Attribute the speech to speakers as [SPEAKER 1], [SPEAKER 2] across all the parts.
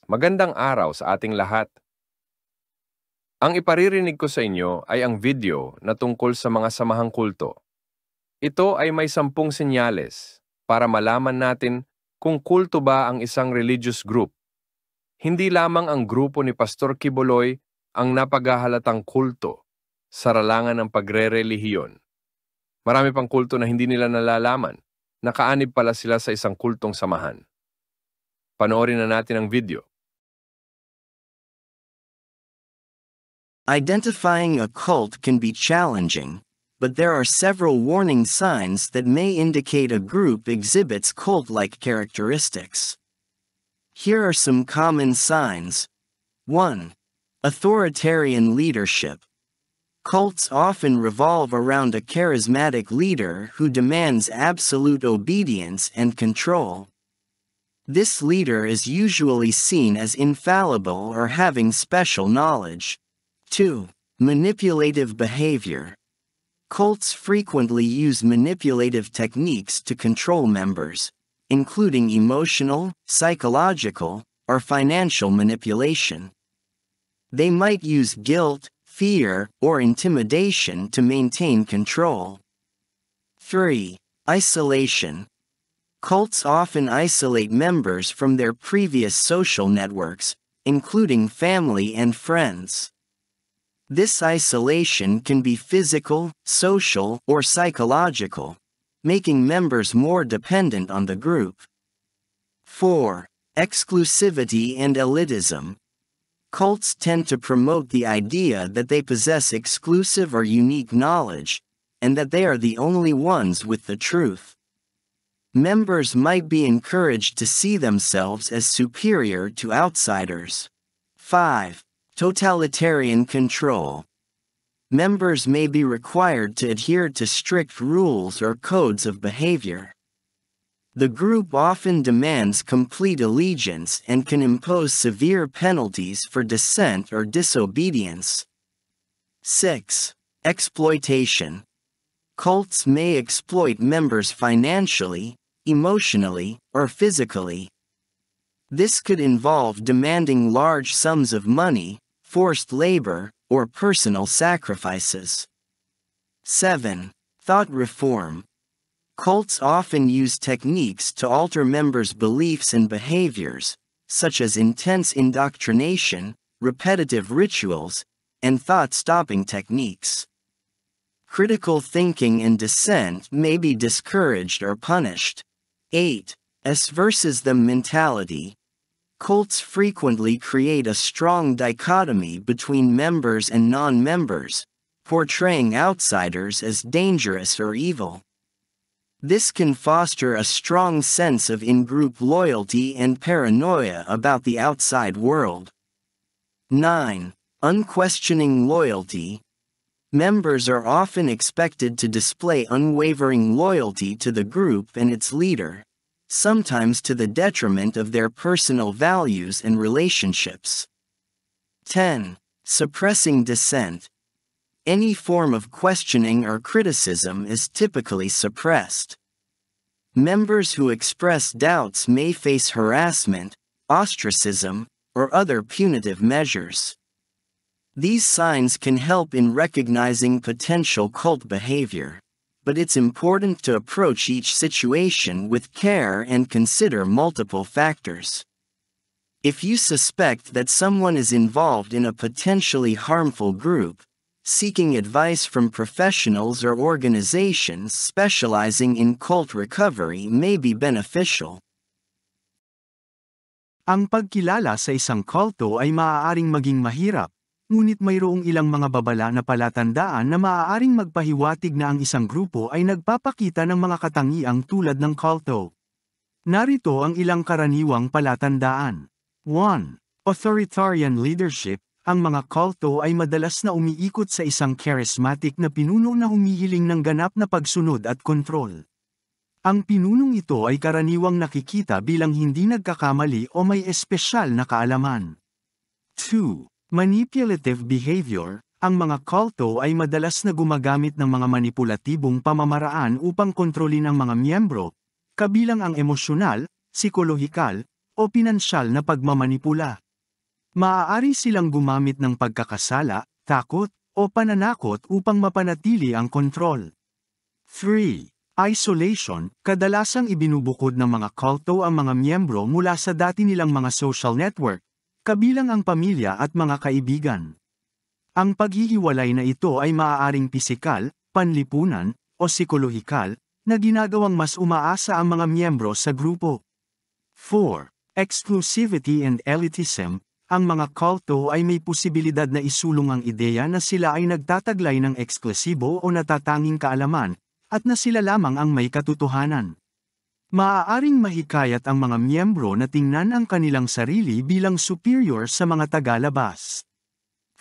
[SPEAKER 1] Magandang araw sa ating lahat. Ang iparirinig ko sa inyo ay ang video na tungkol sa mga samahang kulto. Ito ay may 10 senyales para malaman natin kung kulto ba ang isang religious group. Hindi lamang ang grupo ni Pastor Quiboloy ang napaghahalatang kulto sa ralangan ng pagre-relihiyon. Marami pang kulto na hindi nila nalalaman. Nakaanib pala sila sa isang kultong samahan. Panoorin na natin ang video.
[SPEAKER 2] Identifying a cult can be challenging, but there are several warning signs that may indicate a group exhibits cult-like characteristics. Here are some common signs. 1. Authoritarian leadership. Cults often revolve around a charismatic leader who demands absolute obedience and control. This leader is usually seen as infallible or having special knowledge. 2. Manipulative behavior. Cults frequently use manipulative techniques to control members, including emotional, psychological, or financial manipulation. They might use guilt, fear, or intimidation to maintain control. 3. Isolation. Cults often isolate members from their previous social networks, including family and friends. This isolation can be physical, social, or psychological, making members more dependent on the group. 4. Exclusivity and elitism. Cults tend to promote the idea that they possess exclusive or unique knowledge, and that they are the only ones with the truth. Members might be encouraged to see themselves as superior to outsiders. 5. Totalitarian control. Members may be required to adhere to strict rules or codes of behavior. The group often demands complete allegiance and can impose severe penalties for dissent or disobedience. 6. Exploitation. Cults may exploit members financially, emotionally, or physically. This could involve demanding large sums of money, forced labor, or personal sacrifices. 7. Thought reform. Cults often use techniques to alter members' beliefs and behaviors, such as intense indoctrination, repetitive rituals, and thought-stopping techniques. Critical thinking and dissent may be discouraged or punished. 8. Us versus them mentality. Cults frequently create a strong dichotomy between members and non-members, portraying outsiders as dangerous or evil. This can foster a strong sense of in-group loyalty and paranoia about the outside world. 9. Unquestioning loyalty. Members are often expected to display unwavering loyalty to the group and its leader, sometimes to the detriment of their personal values and relationships. 10. Suppressing dissent. Any form of questioning or criticism is typically suppressed. Members who express doubts may face harassment, ostracism, or other punitive measures. These signs can help in recognizing potential cult behavior, but it's important to approach each situation with care and consider multiple factors. If you suspect that someone is involved in a potentially harmful group, seeking advice from professionals or organizations specializing in cult recovery may be beneficial.
[SPEAKER 3] Ang pagkilala sa isang kulto ay maaaring maging mahirap, ngunit mayroong ilang mga babala na palatandaan na maaaring magpahiwatig na ang isang grupo ay nagpapakita ng mga katangiang tulad ng kulto. Narito ang ilang karaniwang palatandaan. 1. Authoritarian leadership. Ang mga kulto ay madalas na umiikot sa isang charismatic na pinuno na humihiling ng ganap na pagsunod at kontrol. Ang pinunong ito ay karaniwang nakikita bilang hindi nagkakamali o may espesyal na kaalaman. 2. Manipulative behavior. Ang mga kulto ay madalas na gumagamit ng mga manipulatibong pamamaraan upang kontrolin ang mga miyembro, kabilang ang emosyonal, psikolohikal, o pinansyal na pagmamanipula. Maaari silang gumamit ng pagkakasala, takot, o pananakot upang mapanatili ang kontrol. 3. Isolation. Kadalasang ibinubukod ng mga kulto ang mga miyembro mula sa dati nilang mga social network, kabilang ang pamilya at mga kaibigan. Ang paghihiwalay na ito ay maaaring pisikal, panlipunan, o psikolohikal, na ginagawang mas umaasa ang mga miyembro sa grupo. 4. Exclusivity and elitism. Ang mga kulto ay may posibilidad na isulong ang ideya na sila ay nagtataglay ng eksklusibo o natatanging kaalaman, at na sila lamang ang may katotohanan. Maaaring mahikayat ang mga miyembro na tingnan ang kanilang sarili bilang superior sa mga tagalabas.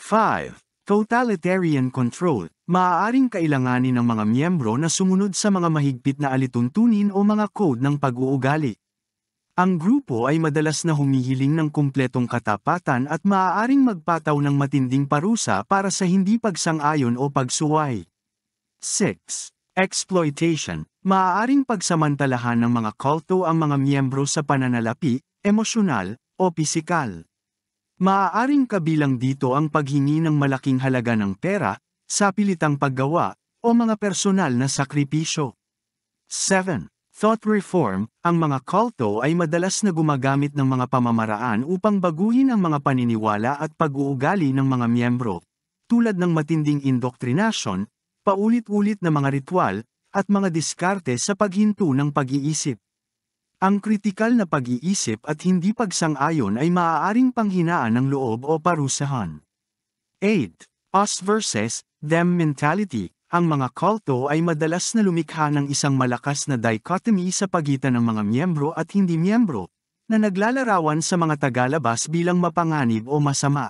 [SPEAKER 3] 5. Totalitarian control. Maaaring kailanganin ng mga miyembro na sumunod sa mga mahigpit na alituntunin o mga code ng pag-uugali. Ang grupo ay madalas na humihiling ng kumpletong katapatan at maaaring magpataw ng matinding parusa para sa hindi pagsang-ayon o pagsuway. 6. Exploitation. Maaaring pagsamantalahan ng mga kulto ang mga miyembro sa pananalapi, emosyonal, o pisikal. Maaaring kabilang dito ang paghingi ng malaking halaga ng pera, sapilitang paggawa, o mga personal na sakripisyo. 7. Thought reform. Ang mga kulto ay madalas na gumagamit ng mga pamamaraan upang baguhin ang mga paniniwala at pag-uugali ng mga miyembro, tulad ng matinding indoktrinasyon, paulit-ulit na mga ritual, at mga diskarte sa paghinto ng pag-iisip. Ang kritikal na pag-iisip at hindi pagsang-ayon ay maaaring panghinaan ng loob o parusahan. 8. Us versus them mentality. Ang mga kulto ay madalas na lumikha ng isang malakas na dichotomy sa pagitan ng mga miyembro at hindi miyembro, na naglalarawan sa mga tagalabas bilang mapanganib o masama.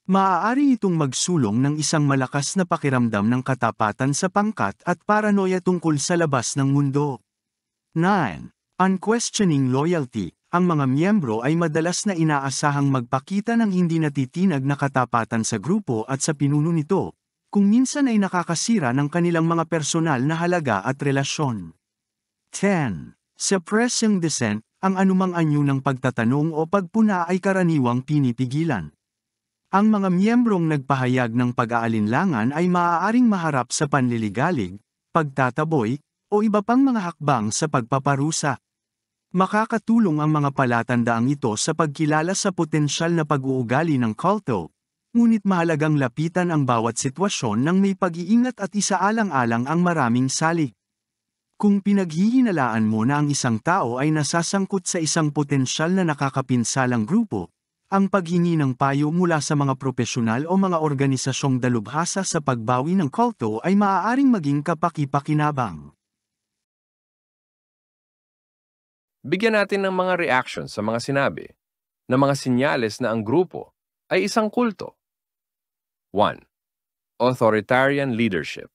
[SPEAKER 3] Maaari itong magsulong ng isang malakas na pakiramdam ng katapatan sa pangkat at paranoia tungkol sa labas ng mundo. 9. Unquestioning loyalty. Ang mga miyembro ay madalas na inaasahang magpakita ng hindi natitinag na katapatan sa grupo at sa pinuno nito, kung minsan ay nakakasira ng kanilang mga personal na halaga at relasyon. 10. Suppressing dissent. Ang anumang anyo ng pagtatanong o pagpuna ay karaniwang pinipigilan. Ang mga miyembrong nagpahayag ng pag-aalinlangan ay maaaring maharap sa panliligalig, pagtataboy, o iba pang mga hakbang sa pagpaparusa. Makakatulong ang mga palatandaang ito sa pagkilala sa potensyal na pag-uugali ng kulto, ngunit mahalagang lapitan ang bawat sitwasyon ng may pag-iingat at isaalang-alang ang maraming salik. Kung pinaghihinalaan mo na ang isang tao ay nasasangkot sa isang potensyal na nakakapinsalang grupo, ang paghingi ng payo mula sa mga propesyonal o mga organisasyong dalubhasa sa pagbawi ng kulto ay maaaring maging kapaki-pakinabang.
[SPEAKER 1] Bigyan natin ng mga reaction sa mga sinabi, na mga sinyales na ang grupo ay isang kulto. 1. Authoritarian leadership.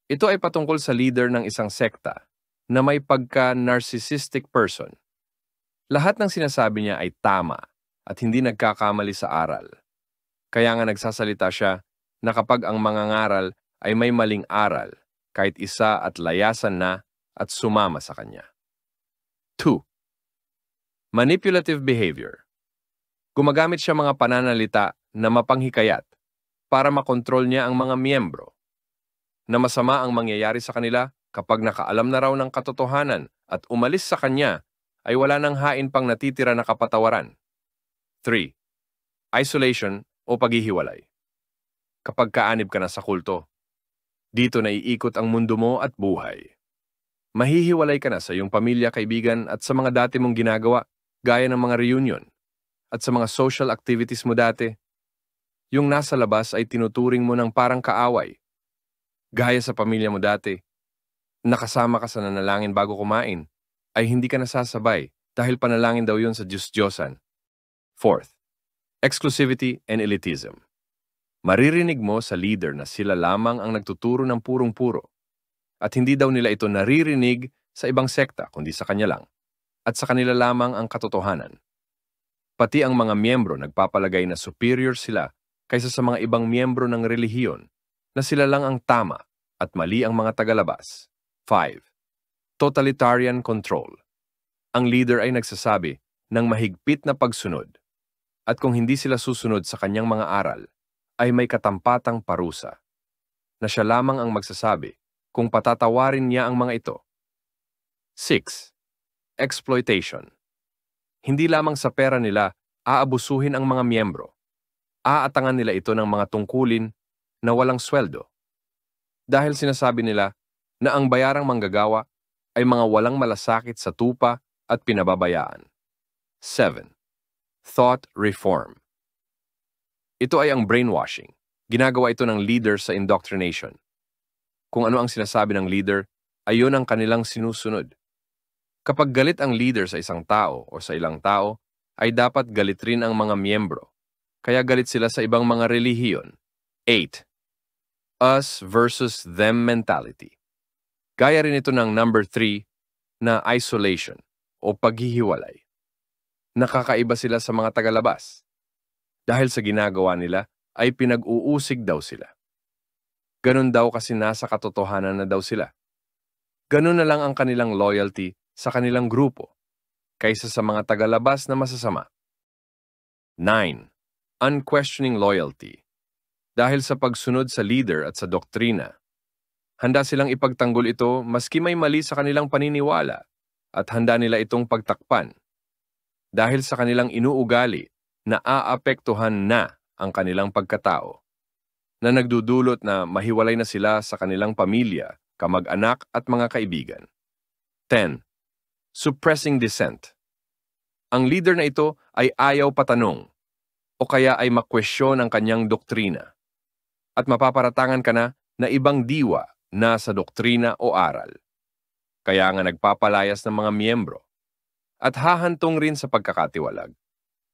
[SPEAKER 1] Ito ay patungkol sa leader ng isang sekta na may pagka-narcissistic person. Lahat ng sinasabi niya ay tama at hindi nagkakamali sa aral. Kaya nga nagsasalita siya na kapag ang mga ngaral ay may maling aral, kahit isa at layasan na at sumama sa kanya. 2. Manipulative behavior. Gumagamit siya mga pananalita na mapanghikayat para makontrol niya ang mga miyembro. Na masama ang mangyayari sa kanila kapag nakaalam na raw ng katotohanan at umalis sa kanya ay wala nang hain pang natitira na kapatawaran. 3. Isolation o paghihiwalay. Kapag kaanib ka na sa kulto, dito na iikot ang mundo mo at buhay. Mahihiwalay ka na sa iyong pamilya, kaibigan at sa mga dati mong ginagawa, gaya ng mga reunion, at sa mga social activities mo dati. Yung nasa labas ay tinuturing mo ng parang kaaway. Gaya sa pamilya mo dati, nakasama ka sa nanalangin bago kumain, ay hindi ka nasasabay dahil panalangin daw yun sa Diyos-Diyosan. 4. Exclusivity and elitism. Maririnig mo sa leader na sila lamang ang nagtuturo ng purong-puro. At hindi daw nila ito naririnig sa ibang sekta kundi sa kanya lang. At sa kanila lamang ang katotohanan. Pati ang mga miyembro nagpapalagay na superior sila kaysa sa mga ibang miyembro ng relihiyon na sila lang ang tama at mali ang mga tagalabas. 5. Totalitarian control. Ang leader ay nagsasabi ng mahigpit na pagsunod. At kung hindi sila susunod sa kanyang mga aral, ay may katampatang parusa, na siya lamang ang magsasabi kung patatawarin niya ang mga ito. 6. Exploitation. Hindi lamang sa pera nila aabusuhin ang mga miyembro. Aatangan nila ito ng mga tungkulin na walang sweldo. Dahil sinasabi nila na ang bayarang manggagawa ay mga walang malasakit sa tupa at pinababayaan. 7. Thought reform. Ito ay ang brainwashing. Ginagawa ito ng leader sa indoctrination. Kung ano ang sinasabi ng leader, ayon ang kanilang sinusunod. Kapag galit ang leader sa isang tao o sa ilang tao, ay dapat galit rin ang mga miyembro. Kaya galit sila sa ibang mga relihiyon. 8. Us versus them mentality. Gaya rin ito ng number 3 na isolation o paghihiwalay. Nakakaiba sila sa mga tagalabas. Dahil sa ginagawa nila ay pinag-uusig daw sila. Ganun daw kasi nasa katotohanan na daw sila. Ganun na lang ang kanilang loyalty sa kanilang grupo kaysa sa mga tagalabas na masasama. 9. Unquestioning loyalty. Dahil sa pagsunod sa leader at sa doktrina, handa silang ipagtanggol ito maski may mali sa kanilang paniniwala at handa nila itong pagtakpan. Dahil sa kanilang inuugali na aapektuhan na ang kanilang pagkatao, na nagdudulot na mahiwalay na sila sa kanilang pamilya, kamag-anak at mga kaibigan. 10. Suppressing dissent. Ang leader na ito ay ayaw patanong o kaya ay makwestiyon ang kanyang doktrina at mapaparatangan ka na ibang diwa na sa doktrina o aral. Kaya nga nagpapalayas ng mga miyembro at hahantong rin sa pagkakatiwalag.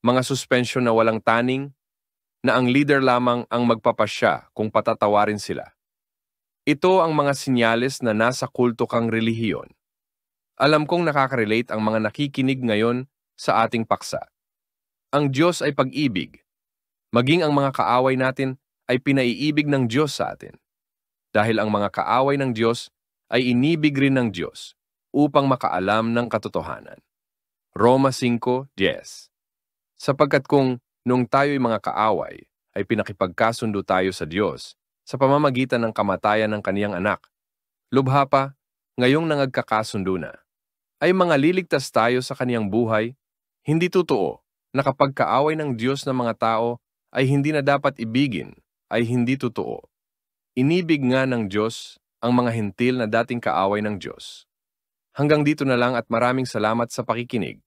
[SPEAKER 1] Mga suspensyon na walang taning na ang leader lamang ang magpapasya kung patatawarin sila. Ito ang mga sinyales na nasa kulto kang relihiyon. Alam kong nakaka-relate ang mga nakikinig ngayon sa ating paksa. Ang Diyos ay pag-ibig. Maging ang mga kaaway natin ay pinaiibig ng Diyos sa atin. Dahil ang mga kaaway ng Diyos ay inibig rin ng Diyos upang makaalam ng katotohanan. Roma 5:10. Sapagkat kung nung tayo'y mga kaaway, ay pinakipagkasundo tayo sa Diyos sa pamamagitan ng kamatayan ng kaniyang anak. Lubha pa, ngayong nangagkakasundo na, ay mga liligtas tayo sa kaniyang buhay. Hindi totoo na kapag kaaway ng Diyos ng mga tao ay hindi na dapat ibigin, ay hindi totoo. Inibig nga ng Diyos ang mga hentil na dating kaaway ng Diyos. Hanggang dito na lang at maraming salamat sa pakikinig.